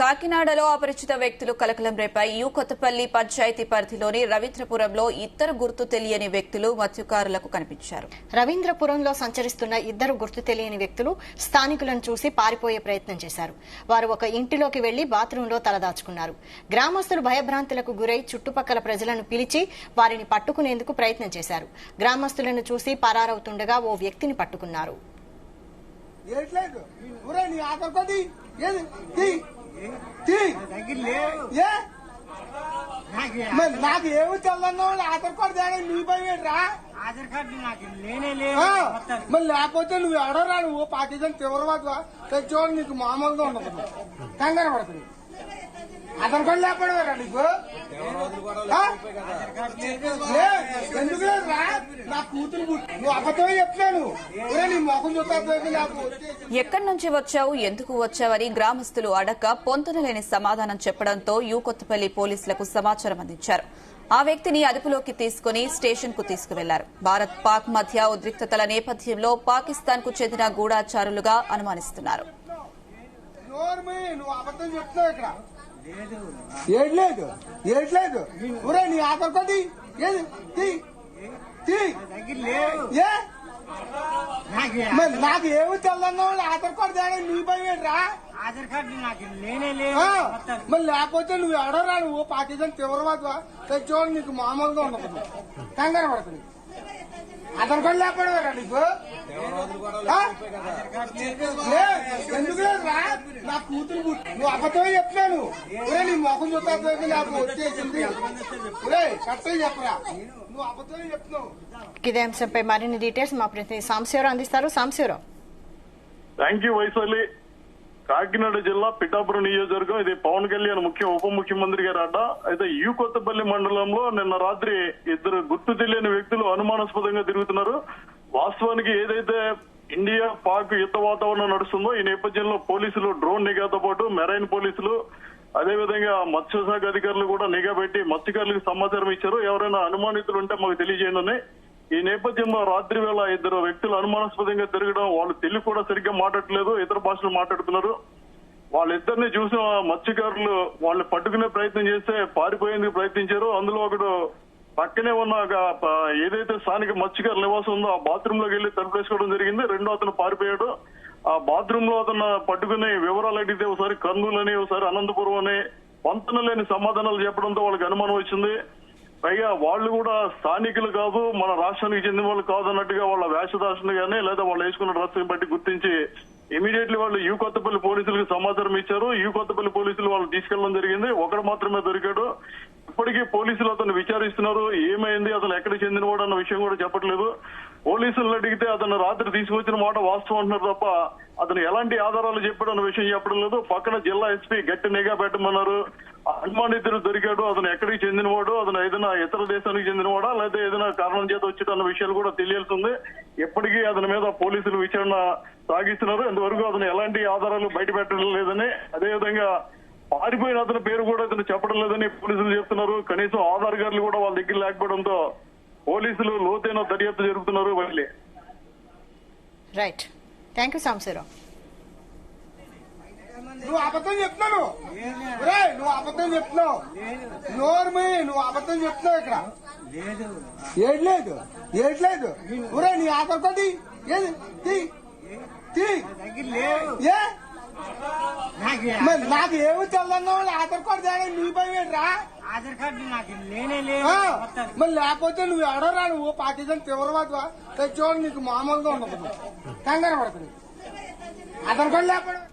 కాకినాడలో అపరిచిత వ్యక్తులు కలకలం రేపాయి. కొత్తపల్లి పంచాయతీ పరిధిలోని రవీంద్రపురంలో ఇద్దరు గుర్తు తెలియని వ్యక్తులు మత్స్యకారులకు కనిపించారు. రవీంద్రపురంలో సంచరిస్తున్న ఇద్దరు గుర్తు తెలియని వ్యక్తులు స్థానికులను చూసి పారిపోయే ప్రయత్నం చేశారు. వారు ఒక ఇంటిలోకి వెళ్లి బాత్రూంలో తలదాచుకున్నారు. గ్రామస్తులు భయభ్రాంతులకు గురై చుట్టుపక్కల ప్రజలను పిలిచి వారిని పట్టుకునేందుకు ప్రయత్నం చేశారు. గ్రామస్తులను చూసి పరారవుతుండగా ఓ వ్యక్తిని పట్టుకున్నారు. నాకు ఏమి తెల్లన్నా ఆధార్ కార్డు తేడా నీ భయమేట్రా? ఆధార్ కార్డు నాకు లేనే లేదు. మరి లేకపోతే నువ్వు ఎవడరా? నువ్వు పాకిస్తాన్ తీవ్రవాద తెచ్చేవాడు నీకు మామూలుగా ఉండదు, కంగారు పడుతుంది. ఆధార్ కార్డు లేకపోవడమేరా నీకు? ఎందుకు లేదురా? నా కూతురు నువ్వు అబద్ధమే చెప్తాను. నీ మొఖం చూస్తా నాకు. ఎక్కడి నుంచి వచ్చావు, ఎందుకు వచ్చావని గ్రామస్తులు అడక్క పొంతనలేని సమాధానం చెప్పడంతో కొత్తపల్లి పోలీసులకు సమాచారం అందించారు. ఆ వ్యక్తిని అదుపులోకి తీసుకుని స్టేషన్ కు తీసుకువెళ్లారు. భారత్ పాక్ మధ్య ఉద్రిక్తతల నేపథ్యంలో పాకిస్తాన్ కు చెందిన గూఢాచారులుగా అనుమానిస్తున్నారు. నువ్వు అబద్ధం చెప్తున్నావు. ఇక్కడ ఏడ్లేదు నీ ఆధార్ కార్డు నాకు ఏమి తెల్లన్నా ఆధార్ కార్డు తేడా నీ భయమేట్రా? ఆధార్ కార్డు నాకు లేనే లేదు. మరి లేకపోతే నువ్వు ఎవడరా? నువ్వు పాకిస్తాన్ తీవ్రవాద తెచ్చేవాడు నీకు మామూలుగా ఉండదు, కంగారు పడుతుంది. ఆధార్ కార్డు లేకపోవడమేరా నీకు? ఎందుకు లేదురా? నా కూతురు నువ్వు అబద్ధమే చెప్తున్నాను. నీ మొఖం చూస్తా నాకు వచ్చేసింది. కరెక్ట్గా చెప్పరా? నువ్వు అబద్ధమే చెప్తున్నావు. ఇదే అంశంపై మరిన్ని డీటెయిల్స్ మా ప్రతినిధి సాంశివరావు అందిస్తారు. సాంశివరావు. Thank you Vaishali. కాకినాడ జిల్లా పిఠాపురం నియోజకవర్గం. ఇది పవన్ కళ్యాణ్ ఉప ముఖ్యమంత్రి గారి అడ్డ. అయితే కొత్తపల్లి మండలంలో నిన్న రాత్రి ఇద్దరు గుర్తు తెలియని వ్యక్తులు అనుమానాస్పదంగా తిరుగుతున్నారు. వాస్తవానికి ఏదైతే ఇండియా పాక్ యుద్ధ వాతావరణం నడుస్తుందో ఈ నేపథ్యంలో పోలీసులు డ్రోన్ నిఘాతో పాటు మెరైన్ పోలీసులు అదేవిధంగా మత్స్యశాఖ అధికారులు కూడా నిఘా పెట్టి మత్స్యకారులకు సమాచారం ఇచ్చారు. ఎవరైనా అనుమానితులు ఉంటే మాకు తెలియజేయండి. ఈ నేపథ్యంలో రాత్రి వేళ ఇద్దరు వ్యక్తులు అనుమానాస్పదంగా తిరగడం, వాళ్ళు తెలుగు కూడా సరిగ్గా మాట్లాడలేదు, ఇతర భాషలు మాట్లాడుతున్నారు. వాళ్ళిద్దరిని చూసిన మత్స్యకారులు వాళ్ళని పట్టుకునే ప్రయత్నం చేస్తే పారిపోయేందుకు ప్రయత్నించారు. అందులో ఒకడు పక్కనే ఉన్న ఏదైతే స్థానిక మత్స్యకారుల నివాసం ఉందో ఆ బాత్రూమ్ లోకి వెళ్లి తలుపేసుకోవడం జరిగింది. రెండో అతను పారిపోయాడు. ఆ బాత్రూమ్ లో అతను పట్టుకుని వివరాలు అడిగితే ఒకసారి కర్నూలు అని, ఒకసారి అనంతపురం అని పొంతన లేని సమాధానాలు చెప్పడంతో వాళ్ళకి అనుమానం వచ్చింది. పైగా వాళ్ళు కూడా స్థానికులు కాదు, మన రాష్ట్రానికి చెందిన వాళ్ళు కాదు అన్నట్టుగా వాళ్ళ వేషధారణ గానీ లేదా వాళ్ళు వేసుకున్న డ్రెస్ బట్టి గుర్తించి ఇమీడియట్లీ వాళ్ళు కొత్తపల్లి పోలీసులకు సమాచారం ఇచ్చారు. కొత్తపల్లి పోలీసులు వాళ్ళు తీసుకెళ్లడం జరిగింది. ఒకడు మాత్రమే దొరికాడు. ఇప్పటికీ పోలీసులు అతను విచారిస్తున్నారు. ఏమైంది, అతను ఎక్కడికి చెందినవాడు అన్న విషయం కూడా చెప్పట్లేదు. పోలీసులను అడిగితే అతను రాత్రి తీసుకొచ్చిన మాట వాస్తవం అంటున్నారు తప్ప అతను ఎలాంటి ఆధారాలు చెప్పాడు అన్న విషయం చెప్పడం లేదు. పక్కన జిల్లా ఎస్పీ గట్టి నిఘా పెట్టమన్నారు. అనుమానితుడు దొరికాడు. అతను ఎక్కడికి చెందినవాడు, అతను ఏదైనా ఇతర దేశానికి చెందినవాడా లేదా ఏదైనా కారణం చేత వచ్చి అన్న విషయాలు కూడా తెలియాల్సి ఉంది. ఎప్పటికీ అతని మీద పోలీసులు విచారణ సాగిస్తున్నారు. ఇంతవరకు అతను ఎలాంటి ఆధారాలు బయట పెట్టడం లేదని, అదేవిధంగా పారిపోయిన అతని పేరు కూడా అతను చెప్పడం లేదని పోలీసులు చెప్తున్నారు. కనీసం ఆధార్ కార్డులు కూడా వాళ్ళ దగ్గర లేకపోవడంతో పోలీసులు లోతైన దర్యాప్తు జరుపుతున్నారు. వెళ్ళి రైట్. Thank you Samsivarao. నువ్వు అబద్ధం చెప్తున్నాను. నువ్వు అబద్ధం చెప్తున్నావు. నువ్వు అబద్ధం చెప్తున్నావు. ఇక్కడ ఏడ్లేదు నీ ఆధార్ కార్డు నాకు ఏమి తెల్లన్నా ఆధార్ కార్డు తేడా నీ భయమేట్రా? ఆధార్ కార్డు నాకు లేనే లేదు. మరి లేకపోతే నువ్వు ఎవడరా? నువ్వు పాకిస్తాన్ తీవ్రవాద తెచ్చేవాడు నీకు మామూలుగా ఉండదు, కంగారు పడుతుంది. ఆధార్ కార్డు లేకపోవడం